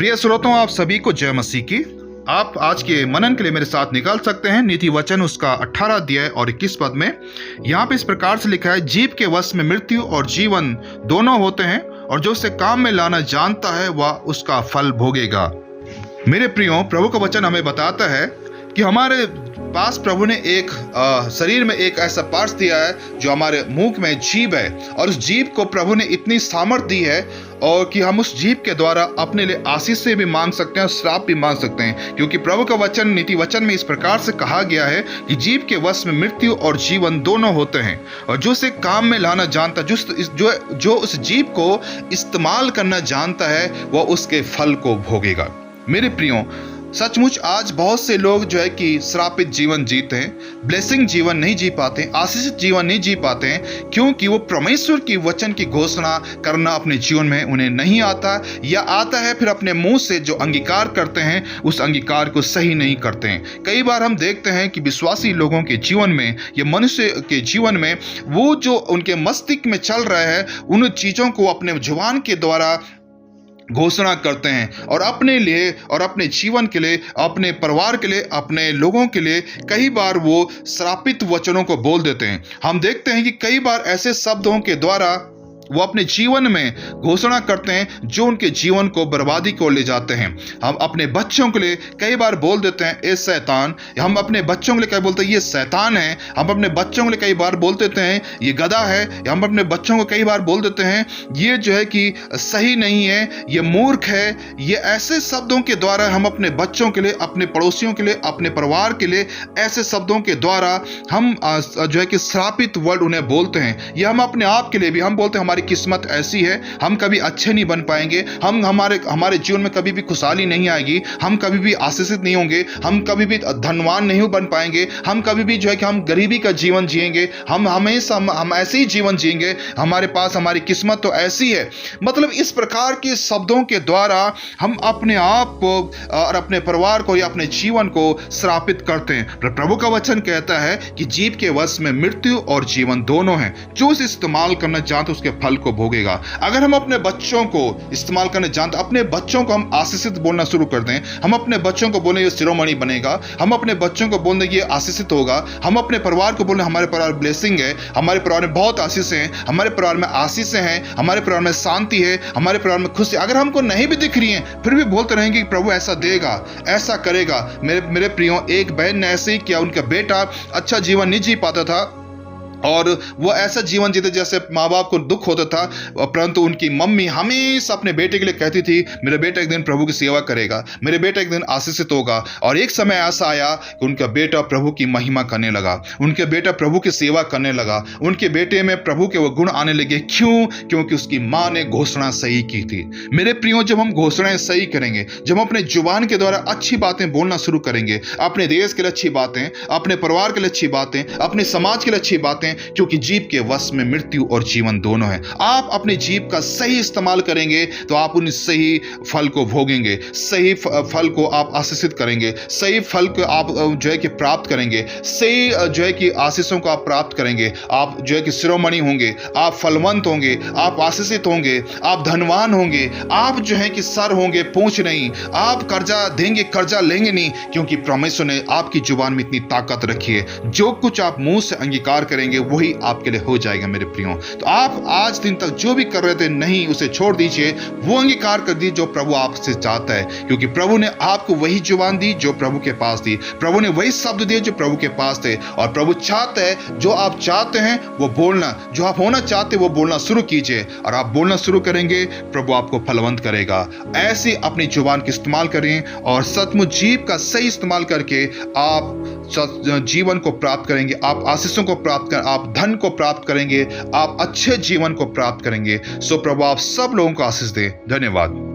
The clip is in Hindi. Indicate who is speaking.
Speaker 1: प्रिय श्रोताओं, आप सभी को जय मसीह की। आप आज के मनन के लिए मेरे साथ निकाल सकते हैं नीति वचन उसका 18 अध्याय और 21 पद में। यहाँ पे इस प्रकार से लिखा है, जीव के वश में मृत्यु और जीवन दोनों होते हैं, और जो उसे काम में लाना जानता है वह उसका फल भोगेगा। मेरे प्रियो, प्रभु का वचन हमें बताता है कि हमारे पास प्रभु ने एक शरीर में एक ऐसा पार्ट दिया है जो हमारे मुंह में जीभ है, और उस जीभ को प्रभु ने इतनी सामर्थ दी है और कि हम उस जीभ के द्वारा अपने लिए आशीष से भी मांग सकते हैं और श्राप भी मांग सकते हैं। क्योंकि प्रभु का वचन नीति वचन में इस प्रकार से कहा गया है कि जीभ के वश में मृत्यु और जीवन दोनों होते हैं, और जो उसे काम में लाना जानता, जो उस जीभ को इस्तेमाल करना जानता है वह उसके फल को भोगेगा। मेरे प्रियो, सचमुच आज बहुत से लोग जो है कि श्रापित जीवन जीते हैं, ब्लेसिंग जीवन नहीं जी पाते, आशीषित जीवन नहीं जी पाते हैं, क्योंकि वो परमेश्वर की वचन की घोषणा करना अपने जीवन में उन्हें नहीं आता, या आता है फिर अपने मुंह से जो अंगीकार करते हैं उस अंगीकार को सही नहीं करते हैं। कई बार हम देखते हैं कि विश्वासी लोगों के जीवन में या मनुष्य के जीवन में वो जो उनके मस्तिष्क में चल रहा है उन चीज़ों को अपने जुबान के द्वारा घोषणा करते हैं, और अपने लिए और अपने जीवन के लिए, अपने परिवार के लिए, अपने लोगों के लिए कई बार वो श्रापित वचनों को बोल देते हैं। हम देखते हैं कि कई बार ऐसे शब्दों के द्वारा वो अपने जीवन में घोषणा करते हैं जो उनके जीवन को बर्बादी को ले जाते हैं। हम अपने बच्चों के लिए कई बार बोल देते हैं ए शैतान, हम अपने बच्चों के लिए कई बोलते हैं ये शैतान है, हम अपने बच्चों के लिए कई बार बोल देते हैं ये गधा है, हम अपने बच्चों को कई बार बोल देते हैं ये जो है कि सही नहीं है, ये मूर्ख है। ये ऐसे शब्दों के द्वारा हम अपने बच्चों के लिए, अपने पड़ोसियों के लिए, अपने परिवार के लिए ऐसे शब्दों के द्वारा हम जो है कि श्रापित वर्ड उन्हें बोलते हैं। ये हम अपने आप के लिए भी हम बोलते हैं हमारी किस्मत ऐसी है, हम कभी अच्छे नहीं बन पाएंगे, हम हमारे जीवन में कभी भी खुशहाली नहीं आएगी, हम कभी भी आशीषित नहीं होंगे, हम कभी भी धनवान नहीं बन पाएंगे, हम कभी भी जो है कि हम गरीबी का जीवन जिएंगे, हम हमेशा हम ऐसे ही जीवन जिएंगे, हमारे पास हमारी किस्मत तो ऐसी है। मतलब इस प्रकार के शब्दों के द्वारा हम अपने आप को और अपने परिवार को या अपने जीवन को श्रापित करते हैं। प्रभु का वचन कहता है कि जीव के वश में मृत्यु और जीवन दोनों हैं, जो उसे इस्तेमाल करना चाहते उसके फल को भोगेगा। अगर हम अपने बच्चों को इस्तेमाल करने जानते, अपने बच्चों को हम आशीषित बोलना शुरू कर दें, हम अपने बच्चों को बोले ये शिरोमणि बनेगा, हम अपने बच्चों को बोल दें ये आशीषित होगा, हम अपने परिवार को बोले हमारे परिवार ब्लेसिंग है, हमारे परिवार में बहुत आशीष है, हमारे परिवार में आशीष है, हमारे परिवार में शांति है, हमारे परिवार में खुशी, अगर हमको नहीं भी दिख रही है फिर भी बोलते रहेंगे कि प्रभु ऐसा देगा, ऐसा करेगा। मेरे प्रियो, एक बहन ने ऐसे ही किया, उनका बेटा अच्छा जीवन नहीं जी पाता था और वो ऐसा जीवन जीते जैसे माँ बाप को दुख होता था, परंतु उनकी मम्मी हमेशा अपने बेटे के लिए कहती थी मेरे बेटा एक दिन प्रभु की सेवा करेगा, मेरे बेटा एक दिन आशीषित होगा। और एक समय ऐसा आया कि उनका बेटा प्रभु की महिमा करने लगा, उनके बेटा प्रभु की सेवा करने लगा, उनके बेटे में प्रभु के वो गुण आने लगे। क्यों? क्योंकि उसकी माँ ने घोषणा सही की थी। मेरे प्रियो, जब हम घोषणाएं सही करेंगे, जब हम अपने जुबान के द्वारा अच्छी बातें बोलना शुरू करेंगे, अपने देश के लिए अच्छी बातें, अपने परिवार के लिए अच्छी बातें, अपने समाज के लिए अच्छी बातें, क्योंकि जीभ के वश में मृत्यु और जीवन दोनों हैं। आप अपने जीभ का सही इस्तेमाल करेंगे तो आप उन सही फल को भोगेंगे, सही फल को आप आशीषित करेंगे, सही फल को आप जो है कि प्राप्त करेंगे, सही जो है कि आशीषों को आप प्राप्त करेंगे। आप जो है कि शिरोमणि होंगे, आप फलवंत होंगे, आप आशीषित होंगे, आप धनवान होंगे, आप जो है कि सर होंगे पूंछ नहीं, आप कर्जा देंगे कर्जा लेंगे नहीं, क्योंकि परमेश्वर ने आपकी जुबान में इतनी ताकत रखी है। जो कुछ आप मुंह से अंगीकार करेंगे वही आपके लिए हो जाएगा। मेरे प्रियो, तो आप आज दिन तक जो भी कर रहे थे नहीं, उसे छोड़ दीजिए, वो अंगीकार कर दीजिए जो प्रभु आपसे चाहता है, क्योंकि प्रभु ने आपको वही जुबान दी जो प्रभु के पास थी, प्रभु ने वही शब्द दिए जो प्रभु के पास थे, और प्रभु चाहता है जो आप चाहते हैं वो बोलना, जो आप होना चाहते हैं वो बोलना शुरू कीजिए, और आप बोलना शुरू करेंगे प्रभु आपको फलवंत करेगा। ऐसे अपनी जुबान का इस्तेमाल करें और सचमुच जीभ का सही इस्तेमाल करके आप जीवन को प्राप्त करेंगे, आप आशीषों को प्राप्त कर, आप धन को प्राप्त करेंगे, आप अच्छे जीवन को प्राप्त करेंगे। सो प्रभु आप सब लोगों को आशीष दे। धन्यवाद।